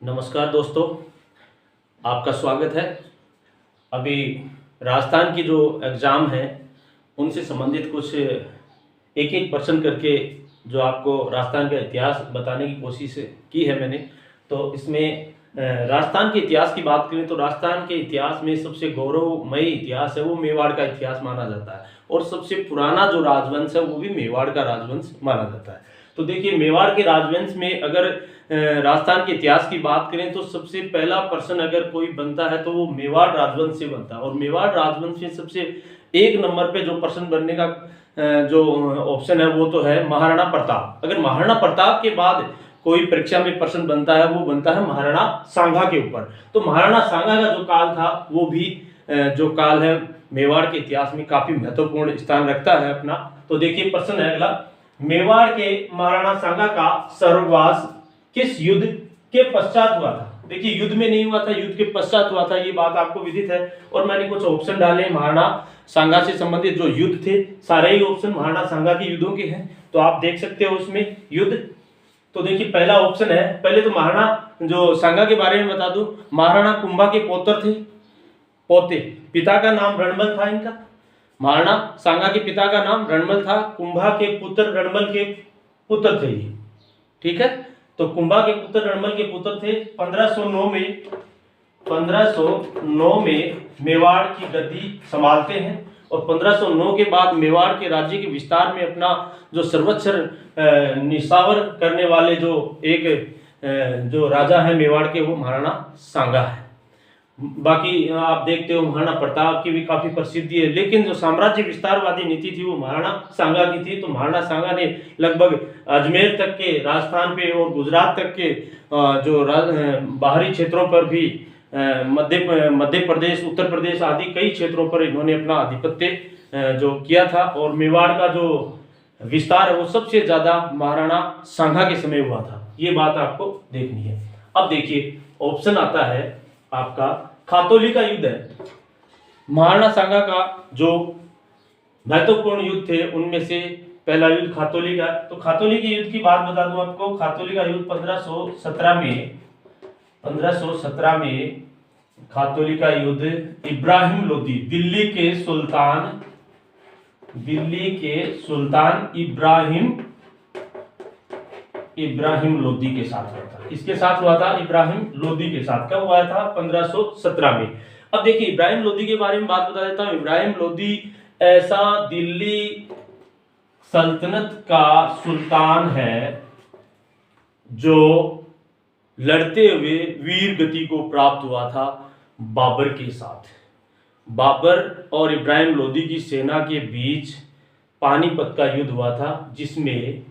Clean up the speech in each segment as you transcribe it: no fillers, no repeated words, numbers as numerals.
नमस्कार दोस्तों, आपका स्वागत है। अभी राजस्थान की जो एग्ज़ाम है उनसे संबंधित कुछ एक एक प्रश्न करके जो आपको राजस्थान का इतिहास बताने की कोशिश की है मैंने। तो इसमें राजस्थान के इतिहास की बात करें तो राजस्थान के इतिहास में सबसे गौरवमयी इतिहास है वो मेवाड़ का इतिहास माना जाता है, और सबसे पुराना जो राजवंश है वो भी मेवाड़ का राजवंश माना जाता है। तो देखिए, मेवाड़ के राजवंश में अगर राजस्थान के इतिहास की बात करें तो सबसे पहला प्रश्न अगर कोई बनता है तो वो मेवाड़ राजवंश से बनता है, और मेवाड़ राजवंश में सबसे एक नंबर पे जो प्रश्न बनने का जो ऑप्शन है वो तो है महाराणा प्रताप। अगर महाराणा प्रताप के बाद कोई परीक्षा में प्रश्न बनता है वो बनता है महाराणा सांगा के ऊपर। तो महाराणा सांगा का जो काल था वो भी जो काल है मेवाड़ के इतिहास में काफी महत्वपूर्ण स्थान रखता है अपना। तो देखिए, प्रश्न है अगला, मेवाड़ के महाराणा सांगा का स्वर्गवास किस युद्ध के पश्चात हुआ था? देखिए, युद्ध में नहीं हुआ था, युद्ध के पश्चात हुआ था, ये बात आपको विदित है। और मैंने कुछ ऑप्शन डाले महाराणा सांगा से संबंधित जो युद्ध थे, सारे ही ऑप्शन महाराणा सांगा के युद्धों के हैं, तो आप देख सकते हो उसमें युद्ध। तो देखिए, पहला ऑप्शन है, पहले तो महाराणा जो सांगा के बारे में बता दूं, महाराणा कुंभा के पौत्र थे, पोते, पिता का नाम रणमल था इनका। महाराणा सांगा के पिता का नाम रणमल था, कुंभा के पुत्र रणमल के पुत्र थे ये, ठीक है। तो कुंभा के पुत्र रणमल के पुत्र थे। 1509 में मेवाड़ की गद्दी संभालते हैं, और 1509 के बाद मेवाड़ के राज्य के विस्तार में अपना जो सर्वोच्च निशावर करने वाले जो एक जो राजा है मेवाड़ के, वो महाराणा सांगा है। बाकी आप देखते हो महाराणा प्रताप की भी काफी प्रसिद्धि है, लेकिन जो साम्राज्य विस्तारवादी नीति थी वो महाराणा सांगा की थी। तो महाराणा सांगा ने लगभग अजमेर तक के, राजस्थान पे और गुजरात तक के जो बाहरी क्षेत्रों पर भी, मध्य प्रदेश, उत्तर प्रदेश आदि कई क्षेत्रों पर इन्होंने अपना आधिपत्य जो किया था। और मेवाड़ का जो विस्तार है वो सबसे ज्यादा महाराणा सांगा के समय हुआ था, ये बात आपको देखनी है। अब देखिए, ऑप्शन आता है आपका खातौली का युद्ध है। महाराणा सांगा का जो महत्वपूर्ण युद्ध थे उनमें से पहला युद्ध खातौली का। तो खातौली के युद्ध की बात बता दूं आपको, खातौली का युद्ध 1517 में खातौली का युद्ध इब्राहिम लोदी, दिल्ली के सुल्तान इब्राहिम लोदी के साथ हुआ था। इसके साथ हुआ था, इब्राहिम लोदी के साथ। कब हुआ था? 1517 में। अब देखिए, इब्राहिम लोदी के बारे में बात बता देता हूं। इब्राहिम लोदी ऐसा दिल्ली सल्तनत का सुल्तान है जो लड़ते हुए वीर गति को प्राप्त हुआ था बाबर के साथ। बाबर और इब्राहिम लोदी की सेना के बीच पानीपत का युद्ध हुआ था, जिसमें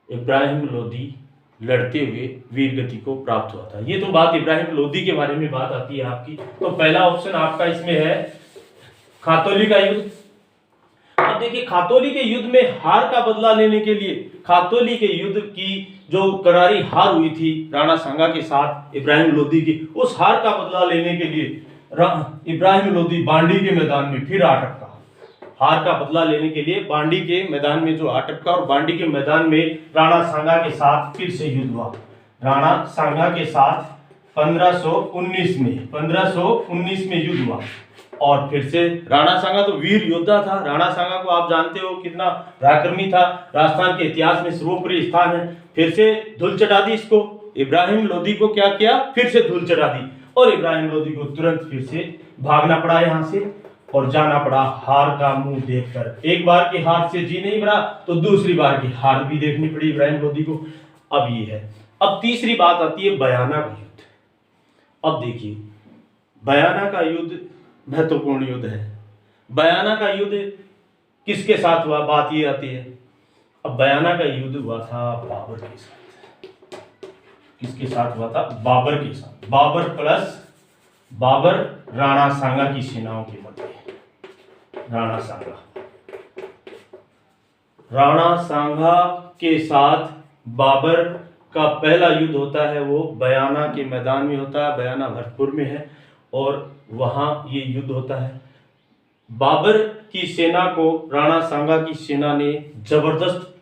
इब्राहिम लोदी लड़ते हुए वीर गति को प्राप्त हुआ था। ये तो बात इब्राहिम लोदी के बारे में बात आती है आपकी। तो पहला ऑप्शन आपका इसमें है खातौली का युद्ध। अब देखिए, खातौली के युद्ध में हार का बदला लेने के लिए, खातौली के युद्ध की जो करारी हार हुई थी राणा सांगा के साथ इब्राहिम लोदी की, उस हार का बदला लेने के लिए इब्राहिम लोदी बांडी के मैदान में फिर आ टपका। हार का बदला लेने के लिए बांडी के मैदान में जो आ टपका, और बांडी के मैदान में राणा सांगा के साथ फिर से युद्ध हुआ। राणा सांगा के साथ 1519 में युद्ध हुआ, और फिर से राणा सांगा तो वीर योद्धा था। राणा सांगा को आप जानते हो कितना पराक्रमी था, राजस्थान के इतिहास में सर्वोपरि स्थान है। फिर से धूल चटा दी इसको, इब्राहिम लोदी को क्या किया? फिर से धूल चटा दी, और इब्राहिम लोदी को तुरंत फिर से भागना पड़ा यहाँ से, और जाना पड़ा हार का मुंह देखकर। एक बार की हार से जी नहीं भरा, तो दूसरी बार की हार भी देखनी पड़ी इब्राहिम लोदी को। अब ये है। अब तीसरी बात आती है बयाना का युद्ध। अब देखिए, बयाना का युद्ध महत्वपूर्ण युद्ध है। बयाना का युद्ध किसके साथ हुआ? बात ये आती है। अब बयाना का युद्ध हुआ था बाबर के साथ। किसके साथ हुआ था? बाबर के साथ। बाबर राणा सांगा की सेनाओं के मध्य। राणा सांगा के साथ बाबर का पहला युद्ध होता है, वो बयाना के मैदान में होता है। बयाना भरतपुर में है, और वहां ये युद्ध होता है। बाबर की सेना को राणा सांगा की सेना ने जबरदस्त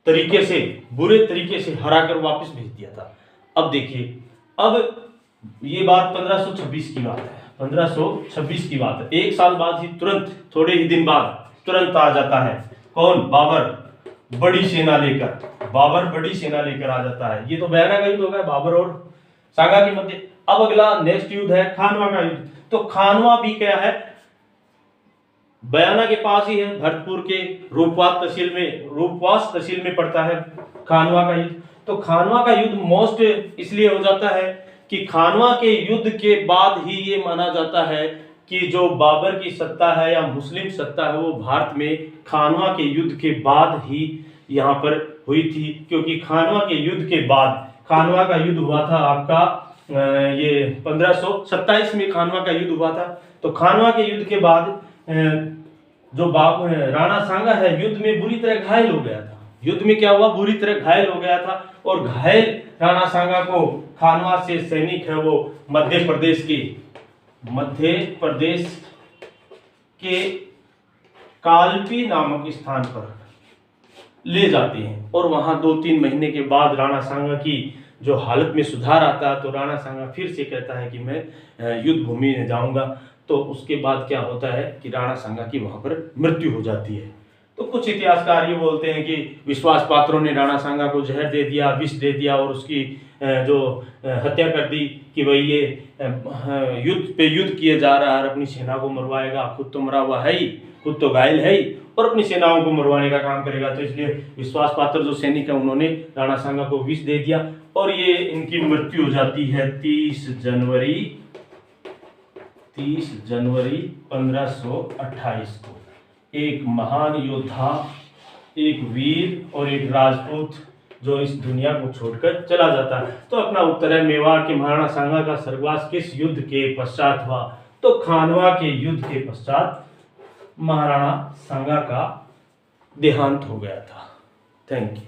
तरीके से, बुरे तरीके से हराकर वापस भेज दिया था। अब देखिए, अब ये बात 1526 की बात है, 1526 की बात है। 1 साल बाद ही तुरंत, थोड़े ही दिन बाद तुरंत आ जाता है कौन? बाबर, बड़ी सेना लेकर। बाबर बड़ी सेना लेकर आ जाता है। ये तो बयाना का युद्ध हो गया बाबर और सांगा के मध्य। अब अगला नेक्स्ट युद्ध है खानवा का युद्ध। तो खानवा भी क्या है, बयाना के पास ही है, भरतपुर के रूपवास तहसील में पड़ता है खानवा का युद्ध। तो खानवा का युद्ध मोस्ट इसलिए हो जाता है कि खानवा के युद्ध के बाद ही ये माना जाता है कि जो बाबर की सत्ता है या मुस्लिम सत्ता है वो भारत में खानवा के युद्ध के बाद ही यहाँ पर हुई थी। क्योंकि खानवा के युद्ध के बाद, खानवा का युद्ध हुआ था आपका ये 1527 में खानवा का युद्ध हुआ था। तो खानवा के युद्ध के बाद जो राणा सांगा है युद्ध में बुरी तरह घायल हो गया था। युद्ध में क्या हुआ, बुरी तरह घायल हो गया था। और घायल राणा सांगा को खानवा से सैनिक है वो मध्य प्रदेश के कालपी नामक स्थान पर ले जाते हैं। और वहां 2-3 महीने के बाद राणा सांगा की जो हालत में सुधार आता है, तो राणा सांगा फिर से कहता है कि मैं युद्ध भूमि में जाऊंगा। तो उसके बाद क्या होता है कि राणा सांगा की वहां पर मृत्यु हो जाती है। तो कुछ इतिहासकार ये बोलते हैं कि विश्वास पात्रों ने राणा सांगा को जहर दे दिया, विष दे दिया और उसकी जो हत्या कर दी कि भाई ये युद्ध किए जा रहा है, अपनी सेना को मरवाएगा, खुद तो मरा हुआ है ही, खुद तो घायल है ही और अपनी सेनाओं को मरवाने का काम करेगा। तो इसलिए विश्वास पात्र जो सैनिक है उन्होंने राणा सांगा को विष दे दिया और ये इनकी मृत्यु हो जाती है 30 जनवरी 1528 को। एक महान योद्धा, एक वीर और एक राजपूत जो इस दुनिया को छोड़कर चला जाता है। तो अपना उत्तर है मेवाड़ के महाराणा सांगा का स्वर्गवास किस युद्ध के पश्चात हुआ? तो खानवा के युद्ध के पश्चात महाराणा सांगा का देहांत हो गया था। Thank you.